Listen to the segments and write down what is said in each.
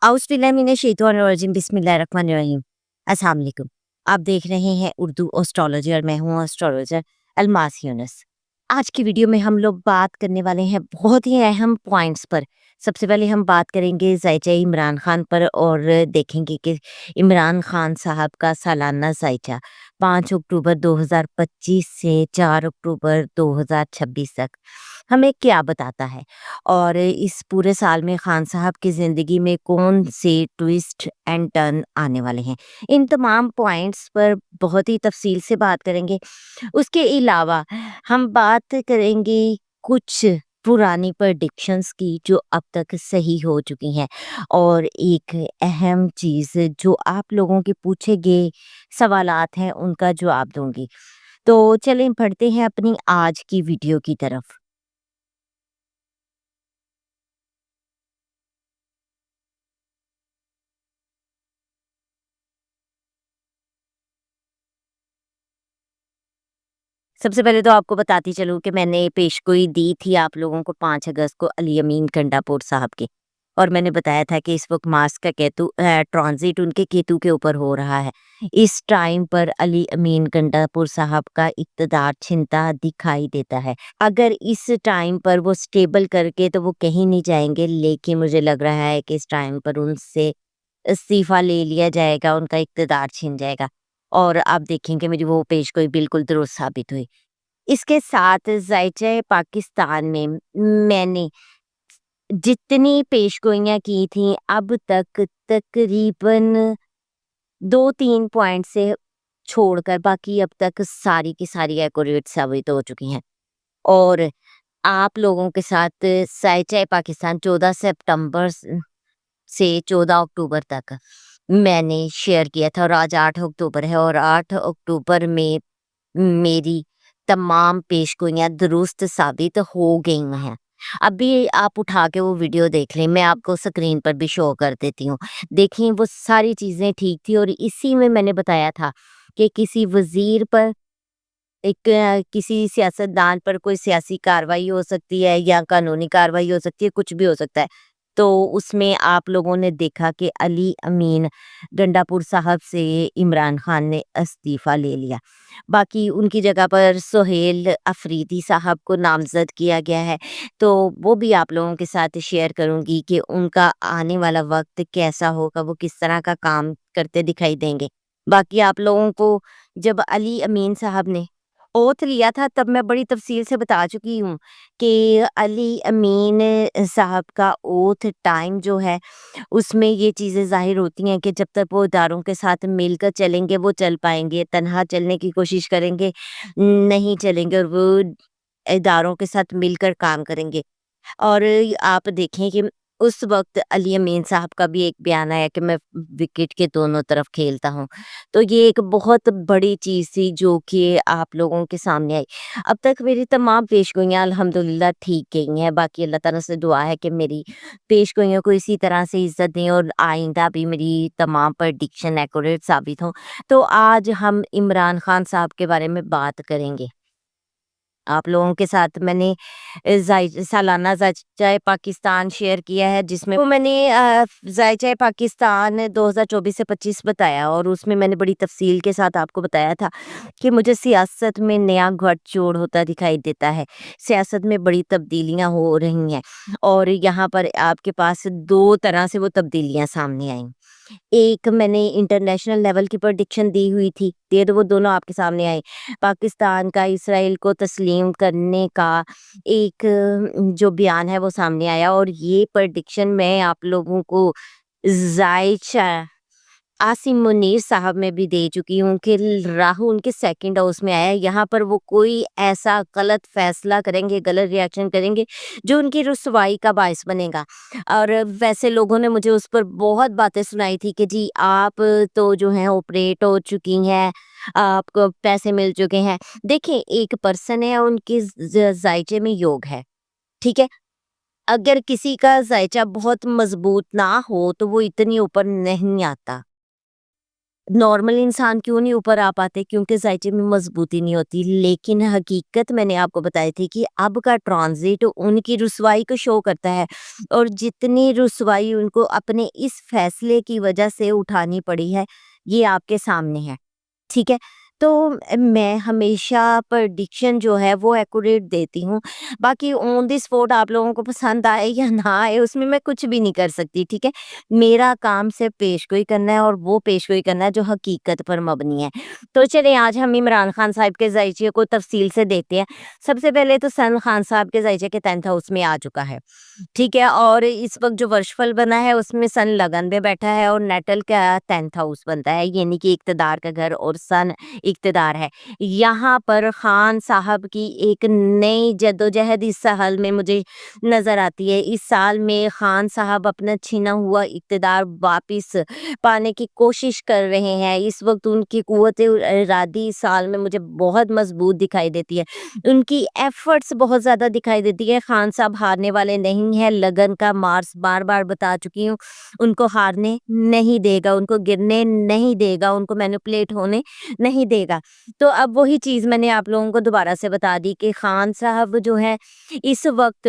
औज़ुबिल्लाहिमिनश्शैतानिर्रजीम बिस्मिल्लाहिर्रहमानिर्रहीम। अस्सलाम वालेकुम। आप देख रहे हैं उर्दू एस्ट्रोलॉजी और मैं हूँ एस्ट्रोलॉजर अलमास यूनुस। आज की वीडियो में हम लोग बात करने वाले हैं बहुत ही अहम पॉइंट्स पर। सबसे पहले हम बात करेंगे ज़ायचा इमरान खान पर और देखेंगे कि इमरान खान साहब का सालाना ज़ायचा 5 अक्टूबर 2025 से 4 अक्टूबर 2026 तक हमें क्या बताता है और इस पूरे साल में खान साहब की ज़िंदगी में कौन से ट्विस्ट एंड टर्न आने वाले हैं। इन तमाम पॉइंट्स पर बहुत ही तफसील से बात करेंगे। उसके अलावा हम बात करेंगे कुछ पुरानी प्रेडिक्शंस की जो अब तक सही हो चुकी हैं और एक अहम चीज़ जो आप लोगों के पूछे गए सवालात हैं उनका जवाब दूंगी। तो चलें बढ़ते हैं अपनी आज की वीडियो की तरफ। सबसे पहले तो आपको बताती चलूँ कि मैंने पेशगोई दी थी आप लोगों को 5 अगस्त को अली अमीन गंडापुर साहब की और मैंने बताया था कि इस वक्त मार्स का ट्रांजिट उनके केतु के ऊपर हो रहा है। इस टाइम पर अली अमीन गंडापुर साहब का इक़्तिदार छिनता दिखाई देता है। अगर इस टाइम पर वो स्टेबल करके तो वो कहीं नहीं जाएंगे, लेकिन मुझे लग रहा है कि इस टाइम पर उनसे इस्तीफ़ा ले लिया जाएगा, उनका इक़्तिदार छिन जाएगा और आप देखेंगे मेरी वो पेशगोई बिल्कुल दुरुस्त साबित हुई। इसके साथ ज़ायचा पाकिस्तान में मैंने जितनी पेशगोइयाँ की थीं अब तक तकरीबन 2-3 पॉइंट से छोड़कर बाकी अब तक सारी की सारी एक्यूरेट साबित हो चुकी हैं और आप लोगों के साथ ज़ायचा पाकिस्तान 14 सितंबर से 14 अक्टूबर तक मैंने शेयर किया था और आज 8 अक्टूबर है और 8 अक्टूबर में मेरी तमाम पेशगोइयाँ दुरुस्त साबित हो गई हैं। अभी आप उठा के वो वीडियो देख लें, मैं आपको स्क्रीन पर भी शो कर देती हूँ। देखिए वो सारी चीज़ें ठीक थी और इसी में मैंने बताया था कि किसी वज़ीर पर किसी सियासतदान पर कोई सियासी कार्रवाई हो सकती है या कानूनी कार्रवाई हो सकती है, कुछ भी हो सकता है। तो उसमें आप लोगों ने देखा कि अली अमीन गंडापुर साहब से इमरान खान ने इस्तीफ़ा ले लिया। बाकी उनकी जगह पर सुहेल अफरीदी साहब को नामज़द किया गया है, तो वो भी आप लोगों के साथ शेयर करूँगी कि उनका आने वाला वक़्त कैसा होगा, वो किस तरह का काम करते दिखाई देंगे। बाकी आप लोगों को जब अली अमीन साहब ने ओथ लिया था तब मैं बड़ी तफ़सील से बता चुकी हूँ कि अली अमीन साहब का ओथ टाइम जो है उसमें ये चीज़ें ज़ाहिर होती हैं कि जब तक वो इदारों के साथ मिलकर चलेंगे वो चल पाएँगे, तन्हा चलने की कोशिश करेंगे नहीं चलेंगे और वो इदारों के साथ मिलकर काम करेंगे। और आप देखें कि उस वक़्त अली अमीन साहब का भी एक बयान आया कि मैं विकेट के दोनों तरफ खेलता हूँ। तो ये एक बहुत बड़ी चीज़ थी जो कि आप लोगों के सामने आई। अब तक मेरी तमाम पेशगोइयाँ अल्हम्दुलिल्लाह ठीक गई हैं। बाकी अल्लाह ताला से दुआ है कि मेरी पेशगोइयों को इसी तरह से इज़्ज़त दें और आइंदा भी मेरी तमाम प्रेडिक्शन एक्यूरेट साबित हों। तो आज हम इमरान खान साहब के बारे में बात करेंगे। आप लोगों के साथ मैंने सालाना ज़ायचा पाकिस्तान शेयर किया है जिसमें वो मैंने ज़ायचा पाकिस्तान 2024 से 25 बताया और उसमें मैंने बड़ी तफसील के साथ आपको बताया था कि मुझे सियासत में नया गठजोड़ होता दिखाई देता है। सियासत में बड़ी तब्दीलियां हो रही हैं और यहाँ पर आपके पास दो तरह से वो तब्दीलियां सामने आई। एक मैंने इंटरनेशनल लेवल की प्रेडिक्शन दी हुई थी, ये तो वो दोनों आपके सामने आई। पाकिस्तान का इसराइल को तस्लीम करने का एक जो बयान है वो सामने आया और ये प्रेडिक्शन मैं आप लोगों को ज़ायचा आसिम मुनीर साहब में भी दे चुकी हूँ कि राहु उनके सेकंड हाउस में आया है। यहाँ पर वो कोई ऐसा गलत फैसला करेंगे, गलत रिएक्शन करेंगे जो उनकी रुसवाई का बायस बनेगा। और वैसे लोगों ने मुझे उस पर बहुत बातें सुनाई थी कि जी आप तो जो हैं ऑपरेट हो चुकी हैं, आपको पैसे मिल चुके हैं। देखिए एक पर्सन है उनके जायचे में योग है, ठीक है। अगर किसी का जायचा बहुत मजबूत ना हो तो वो इतनी ऊपर नहीं आता। नॉर्मल इंसान क्यों नहीं ऊपर आ पाते? क्योंकि ज़ायचे में मज़बूती नहीं होती। लेकिन हकीकत मैंने आपको बताई थी कि अब का ट्रांज़िट उनकी रुसवाई को शो करता है, और जितनी रुसवाई उनको अपने इस फ़ैसले की वजह से उठानी पड़ी है, ये आपके सामने है। ठीक है? तो मैं हमेशा प्रेडिक्शन जो है वो एक्यूरेट देती हूँ। बाकी ऑन द स्पॉट आप लोगों को पसंद आए या ना आए उसमें मैं कुछ भी नहीं कर सकती, ठीक है? मेरा काम सिर्फ़ पेशगोई करना है, और वो पेशगोई करना है जो हकीकत पर मबनी है। तो चलिए आज हम इमरान खान साहब के ज़ायचे को तफ़सील से देखते हैं। सबसे पहले तो सन खान साहब के ज़ायचे के 10th हाउस में आ चुका है। ठीक है, और इस वक़्त जो वर्षफल बना है उसमें सन लगन में बैठा है, और नेटल का 10th हाउस बनता है, यानी कि इक़्तिदार का घर, और सन इक़्तिदार है। यहाँ पर खान साहब की एक नई जद्दोजहद इस साल में मुझे नज़र आती है। इस साल में खान साहब अपना छिना हुआ इक़्तिदार वापिस पाने की कोशिश कर रहे हैं। इस वक़्त उनकी क़ुव्वत-ए-इरादी इस साल में मुझे बहुत मज़बूत दिखाई देती है। उनकी एफ़र्ट्स बहुत ज़्यादा दिखाई देती है। खान साहब हारने वाले नहीं हैं। लगन का मार्स बार-बार बता चुकी हूँ, उनको हारने नहीं देगा, उनको गिरने नहीं देगा, उनको मैनिपुलेट होने नहीं देगा। तो अब वही चीज़ मैंने आप लोगों को दोबारा से बता दी कि खान साहब जो है इस वक़्त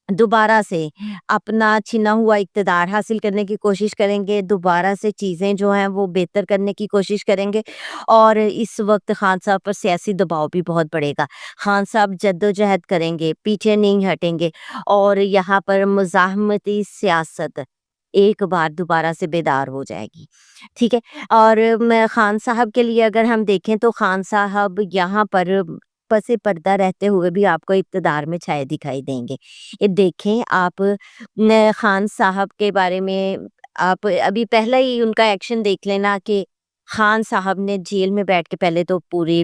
दोबारा से अपना छिना हुआ इक़्तिदार हासिल करने की कोशिश करेंगे, दोबारा से चीज़ें जो हैं वो बेहतर करने की कोशिश करेंगे, और इस वक़्त खान साहब पर सियासी दबाव भी बहुत बढ़ेगा। खान साहब जद्दोजहद करेंगे, पीछे नहीं हटेंगे, और यहाँ पर मुज़ाहमती सियासत एक बार दोबारा से बेदार हो जाएगी। ठीक है? और मैं खान साहब के लिए अगर हम देखें तो खान साहब यहाँ पर पसे पर्दा रहते हुए भी आपको इक़्तिदार में छाए दिखाई देंगे। ये देखें आप न खान साहब के बारे में आप अभी पहला ही उनका एक्शन देख लेना कि खान साहब ने जेल में बैठ के पहले तो पूरे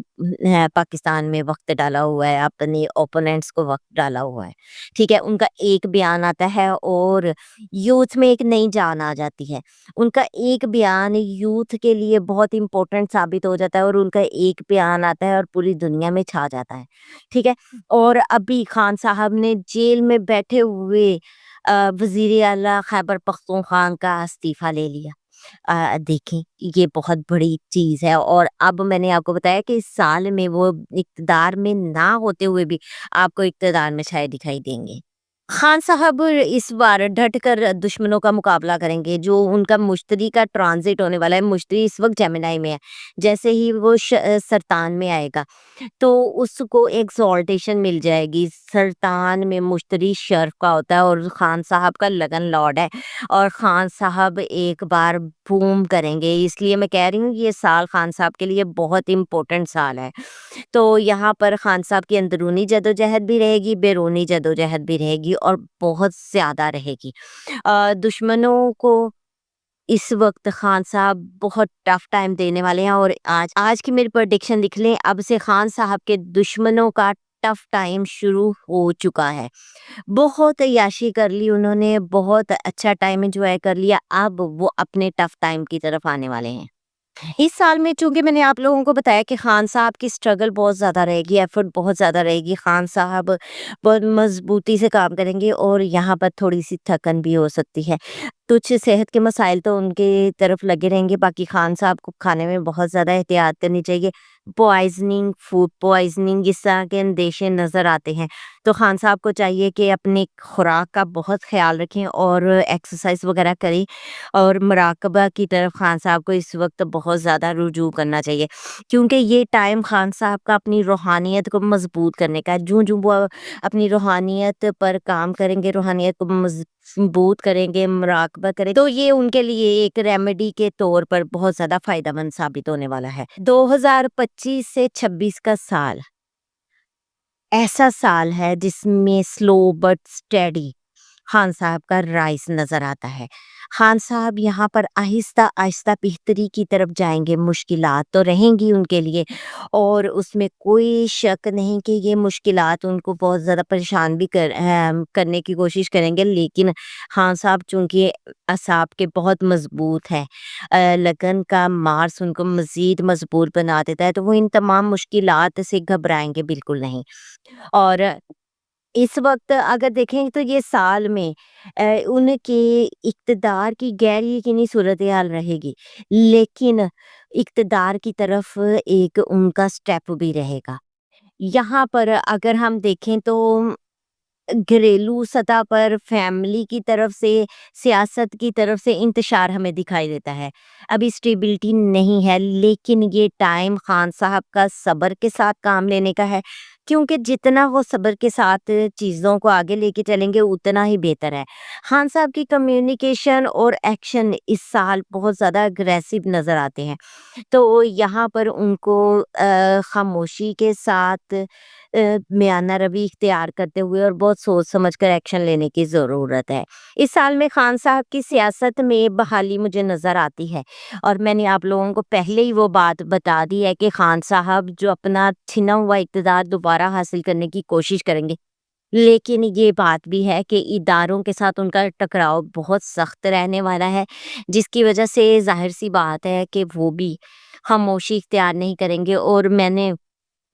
पाकिस्तान में वक़्त डाला हुआ है, अपने ओपोनेंट्स को वक़्त डाला हुआ है। ठीक है? उनका एक बयान आता है और यूथ में एक नई जान आ जाती है। उनका एक बयान यूथ के लिए बहुत इम्पोर्टेंट साबित हो जाता है, और उनका एक बयान आता है और पूरी दुनिया में छा जाता है। ठीक है? और अभी खान साहब ने जेल में बैठे हुए वज़ीर आला खैबर पख्तूनख्वा का इस्तीफ़ा ले लिया। देखें ये बहुत बड़ी चीज़ है, और अब मैंने आपको बताया कि इस साल में वो इक़्तिदार में ना होते हुए भी आपको इक़्तिदार में छाए दिखाई देंगे। खान साहब इस बार डट कर दुश्मनों का मुकाबला करेंगे। जो उनका मुश्तरी का ट्रांज़िट होने वाला है, मुश्तरी इस वक़्त जेमिनी में है। जैसे ही वो सरतान में आएगा तो उसको एक्सॉल्टेशन मिल जाएगी। सरतान में मुश्तरी शर्फ़ का होता है, और खान साहब का लगन लॉर्ड है, और खान साहब एक बार बूम करेंगे। इसलिए मैं कह रही हूँ ये साल खान साहब के लिए बहुत इम्पोर्टेंट साल है। तो यहाँ पर खान साहब की अंदरूनी जद्दोजहद भी रहेगी, बैरूनी जद्दोजहद भी रहेगी, और बहुत ज़्यादा रहेगी। दुश्मनों को इस वक़्त खान साहब बहुत टफ टाइम देने वाले हैं, और आज आज की मेरी प्रेडिक्शन लिख लें, अब से खान साहब के दुश्मनों का टफ टाइम शुरू हो चुका है। बहुत अय्याशी कर ली उन्होंने, बहुत अच्छा टाइम एन्जॉय कर लिया, अब वो अपने टफ टाइम की तरफ आने वाले हैं। इस साल में चूँकि मैंने आप लोगों को बताया कि खान साहब की स्ट्रगल बहुत ज़्यादा रहेगी, एफ़र्ट बहुत ज़्यादा रहेगी, खान साहब बहुत मज़बूती से काम करेंगे, और यहाँ पर थोड़ी-सी थकन भी हो सकती है। कुछ सेहत के मसाइल तो उनके तरफ लगे रहेंगे, बाकी खान साहब को खाने में बहुत ज़्यादा एहतियात करनी चाहिए। पॉइज़निंग, फूड पॉइज़निंग इस तरह के अंदेशे नज़र आते हैं। तो खान साहब को चाहिए कि अपनी खुराक का बहुत ख़्याल रखें, और एक्सरसाइज़ वग़ैरह करें, और मुराक़बा की तरफ खान साहब को इस वक़्त बहुत ज़्यादा रुजू करना चाहिए। क्योंकि ये टाइम खान साहब का अपनी रूहानियत को मज़बूत करने का है। जूँ-जूँ वो अपनी रूहानियत पर काम करेंगे, रूहानियत को मज़बूत करेंगे, मुराक़बा करें, तो ये उनके लिए एक रेमेडी के तौर पर बहुत ज़्यादा फ़ायदेमंद साबित होने वाला है। 2025 से 26 का साल ऐसा साल है जिसमें स्लो बट स्टेडी खान साहब का राइज़ नज़र आता है। खान साहब यहाँ पर आहिस्ता-आहिस्ता बेहतरी की तरफ जाएँगे, मुश्किलात तो रहेंगी उनके लिए, और उसमें कोई शक नहीं कि ये मुश्किलात उनको बहुत ज़्यादा परेशान भी करने की कोशिश करेंगे, लेकिन खान साहब चूँकि असाब के बहुत मज़बूत हैं, लगन का मार्स उनको मज़ीद मज़बूत बना देता है, तो वो इन तमाम मुश्किलात से घबराएँगे बिल्कुल नहीं। और इस वक़्त अगर देखें तो ये साल में उनके इक़्तिदार की गैर यकीनी सूरत-ए-हाल रहेगी, लेकिन इक़्तिदार की तरफ एक उनका स्टेप भी रहेगा। यहाँ पर अगर हम देखें तो घरेलू सतह पर फैमिली की तरफ से, सियासत की तरफ से इंतशार हमें दिखाई देता है। अभी स्टेबिलिटी नहीं है, लेकिन ये टाइम खान साहब का सब्र के साथ काम लेने का है, क्योंकि जितना वो सब्र के साथ चीज़ों को आगे लेके चलेंगे उतना ही बेहतर है। खान साहब की कम्युनिकेशन और एक्शन इस साल बहुत ज़्यादा अग्रेसिव नज़र आते हैं। तो यहाँ पर उनको खामोशी के साथ म्याना रवि इख्तियार करते हुए और बहुत सोच समझ कर एक्शन लेने की ज़रूरत है। इस साल में खान साहब की सियासत में बहाली मुझे नज़र आती है, और मैंने आप लोगों को पहले ही वो बात बता दी है कि खान साहब जो अपना छिना हुआ इक़्तिदार दोबारा हासिल करने की कोशिश करेंगे। लेकिन ये बात भी है कि इदारों के साथ उनका टकराव बहुत सख्त रहने वाला है, जिसकी वजह से ज़ाहिर-सी बात है कि वो भी खामोशी इख्तियार नहीं करेंगे। और मैंने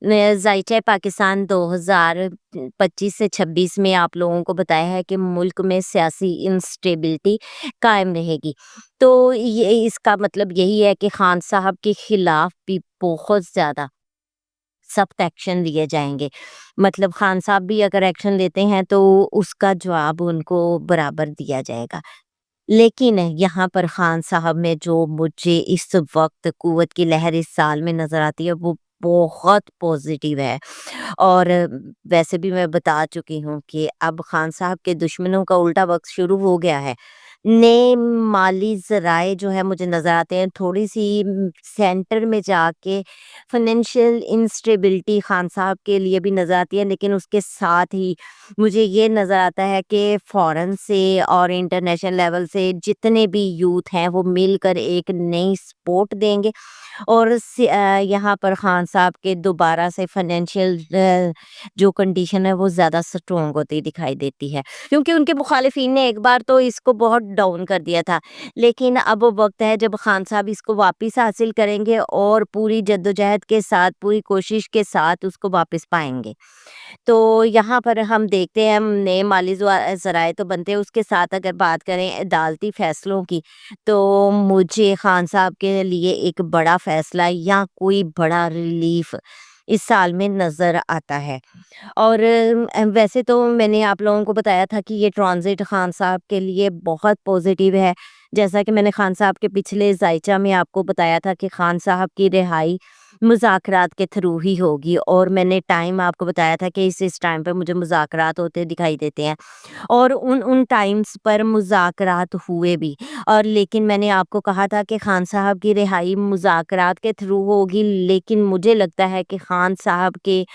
ज़ाइचा पाकिस्तान 2025 से 26 में आप लोगों को बताया है कि मुल्क में सियासी इंस्टेबिलिटी कायम रहेगी। तो ये इसका मतलब यही है कि खान साहब के खिलाफ भी बहुत ज़्यादा सख्त एक्शन लिए जाएँगे। मतलब खान साहब भी अगर एक्शन लेते हैं तो उसका जवाब उनको बराबर दिया जाएगा। लेकिन यहाँ पर खान साहब में जो मुझे इस वक़्त क़ुव्वत की लहर इस साल में नज़र आती है वो बहुत पॉज़िटिव है। और वैसे भी मैं बता चुकी हूँ कि अब खान साहब के दुश्मनों का उल्टा वक़्त शुरू हो गया है। नए माली ज़राए जो है मुझे नज़र आते हैं, थोड़ी-सी सेंटर में जाके फाइनेंशियल इंस्टेबिलिटी खान साहब के लिए भी नज़र आती है, लेकिन उसके साथ ही मुझे ये नज़र आता है कि फ़ॉरेन से और इंटरनेशनल लेवल से जितने भी यूथ हैं वो मिलकर एक नई सपोर्ट देंगे। और यहाँ पर खान साहब के दोबारा से फाइनेंशियल जो कंडीशन है वो ज़्यादा स्ट्रॉन्ग होती दिखाई देती है, क्योंकि उनके मुखालिफिन ने एक बार तो इसको बहुत डाउन कर दिया था। लेकिन अब वो वक्त है जब खान साहब इसको वापस हासिल करेंगे और पूरी जद्दोजहद के साथ, पूरी कोशिश के साथ उसको वापस पाएंगे। तो यहाँ पर हम देखते हैं, हम नए माली ज़राए तो बनते हैं, उसके साथ अगर बात करें अदालती फ़ैसलों की, तो मुझे खान साहब के लिए एक बड़ा फ़ैसला या कोई बड़ा रिलीफ़ इस साल में नज़र आता है। और वैसे तो मैंने आप लोगों को बताया था कि ये ट्रांज़िट खान साहब के लिए बहुत पॉज़िटिव है। जैसा कि मैंने खान साहब के पिछले ज़ाइचा में आपको बताया था कि खान साहब की रिहाई मुज़ाकरात के थ्रू ही होगी, और मैंने टाइम आपको बताया था कि इस टाइम पे मुझे मुज़ाकरात होते दिखाई देते हैं, और उन टाइम्स पर मुज़ाकरात हुए भी। और लेकिन मैंने आपको कहा था कि खान साहब की रिहाई मुज़ाकरात के थ्रू होगी, लेकिन मुझे लगता है कि खान साहब के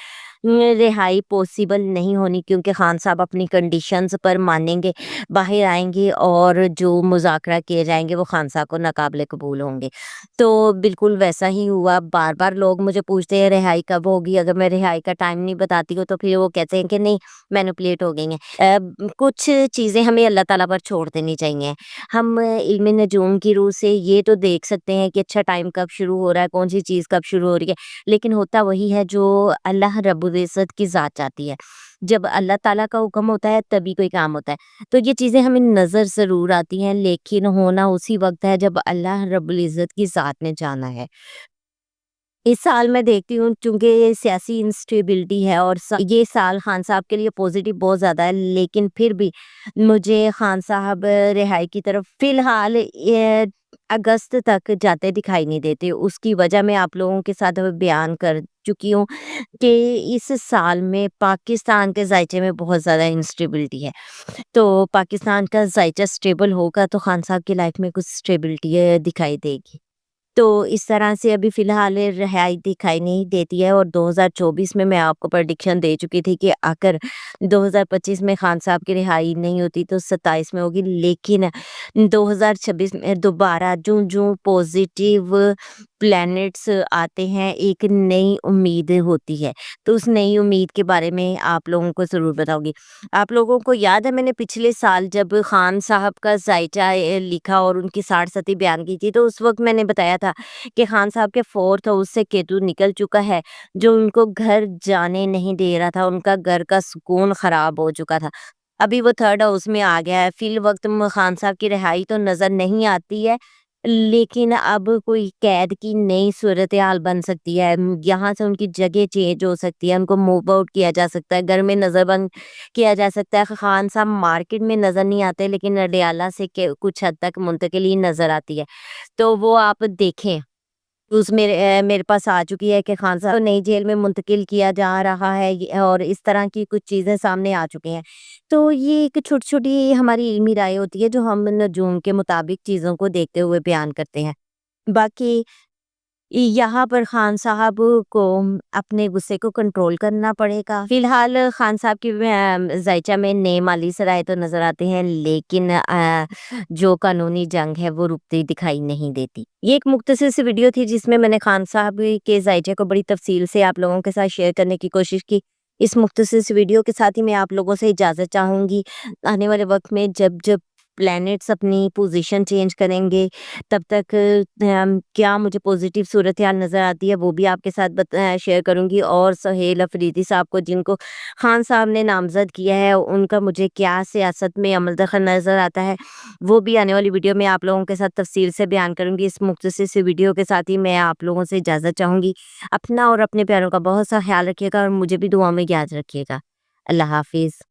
रिहाई पॉसिबल नहीं होनी, क्योंकि खान साहब अपनी कंडीशंस पर मानेंगे, बाहर आएँगे, और जो मुज़ाकरा किए जाएँगे वो खान साहब को नाक़ाबिले कबूल होंगे। तो बिल्कुल वैसा ही हुआ। बार-बार लोग मुझे पूछते हैं रिहाई कब होगी? अगर मैं रिहाई का टाइम नहीं बताती हूँ तो फिर वो कहते हैं कि नहीं, मैनिपुलेट हो गई हैं। कुछ चीज़ें हमें अल्लाह ताला पर छोड़ देनी चाहिए। हम इल्म नजूम की रूह से ये तो देख सकते हैं कि अच्छा टाइम कब शुरू हो रहा है, कौन-सी चीज़ कब शुरू हो रही है, लेकिन होता वही है जो अल्लाह रब्बुल इज़्ज़त की ज़ात चाहती है। जब अल्लाह ताला का हुक्म होता है तभी कोई काम होता है। तो ये चीज़ें हमें नज़र ज़रूर आती हैं, लेकिन होना उसी वक़्त है जब अल्लाह रब्बुल इज़्ज़त की ज़ात ने चाहना है। इस साल मैं देखती हूँ, चूँकि ये सियासी इंस्टेबिलिटी है, और ये साल खान साहब के लिए पॉजिटिव बहुत ज़्यादा है, लेकिन फिर भी मुझे खान साहब रिहाई की तरफ फ़िलहाल ये अगस्त तक जाते दिखाई नहीं देते। उसकी वजह मैं आप लोगों के साथ अब बयान कर चुकी हूँ कि इस साल में पाकिस्तान के ज़ायचे में बहुत ज़्यादा इंस्टेबिलिटी है। तो पाकिस्तान का ज़ायचा स्टेबल होगा तो खान साहब की लाइफ में कुछ स्टेबिलिटी दिखाई देगी। तो इस तरह से अभी फ़िलहाल रिहाई दिखाई नहीं देती है, और 2024 में मैं आपको प्रेडिक्शन दे चुकी थी कि अगर 2025 में खान साहब की रिहाई नहीं होती तो 27 में होगी, लेकिन 2026 में दोबारा जो पॉजिटिव प्लैनेट्स आते हैं, एक नई उम्मीद होती है। तो उस नई उम्मीद के बारे में आप लोगों को ज़रूर बताऊँगी। आप लोगों को याद है मैंने पिछले साल जब खान साहब का ज़ायचा लिखा और उनकी 60 सती बयान की थी, तो उस वक़्त मैंने बताया था कि खान साहब के 4th हाउस से केतु निकल चुका है, जो उनको घर जाने नहीं दे रहा था, उनका घर का सुकून ख़राब हो चुका था। अभी वो 3rd हाउस में आ गया है, फ़िलवक़्त खान साहब की रिहाई तो नज़र नहीं आती है, लेकिन अब कोई कैद की नई सूरत-ए-हाल बन सकती है। यहाँ से उनकी जगह चेंज हो सकती है, उनको मूव आउट किया जा सकता है, घर में नज़रबंद किया जा सकता है। खान साहब मार्केट में नज़र नहीं आते, लेकिन अडयाला से के कुछ हद तक मुंतकिली नज़र आती है। तो वो आप देखें। न्यूज़ मेरे पास आ चुकी है कि खान साहब को नई जेल में मुंतकिल किया जा रहा है और इस तरह की कुछ चीज़ें सामने आ चुकी हैं। तो ये एक छोटी-छोटी हमारी इल्मी राय होती है जो हम नजूम के मुताबिक चीज़ों को देखते हुए बयान करते हैं। बाकी यहाँ पर खान साहब को अपने गुस्से को कंट्रोल करना पड़ेगा। फ़िलहाल खान साहब की ज़ायचा में नेम अली सराय तो नज़र आते हैं, लेकिन जो कानूनी जंग है वो रुकती दिखाई नहीं देती। ये एक मुख्तसर सी वीडियो थी जिसमें मैंने खान साहब के ज़ायचे को बड़ी तफ़सील से आप लोगों के साथ शेयर करने की कोशिश की। इस मुख्तसर सी वीडियो के साथ ही मैं आप लोगों से इजाज़त चाहूँगी। आने वाले वक़्त में जब प्लैनेट्स अपनी पोज़ीशन चेंज करेंगे, तब तक क्या मुझे पॉजिटिव सूरत-हाल नज़र आती है वो भी आपके साथ शेयर करूँगी, और सुहेल अफरीदी साहब को जिनको खान साहब ने नामज़द किया है, उनका मुझे क्या सियासत में अमल दखल नज़र आता है, वो भी आने वाली वीडियो में आप लोगों के साथ तफ़सील से बयान करूँगी। इस मुख्तसर सी वीडियो के साथ ही मैं आप लोगों से इजाज़त चाहूँगी। अपना और अपने प्यारों का बहुत सा ख़्याल रखिएगा और मुझे भी दुआ में याद रखिएगा। अल्लाह हाफ़िज़।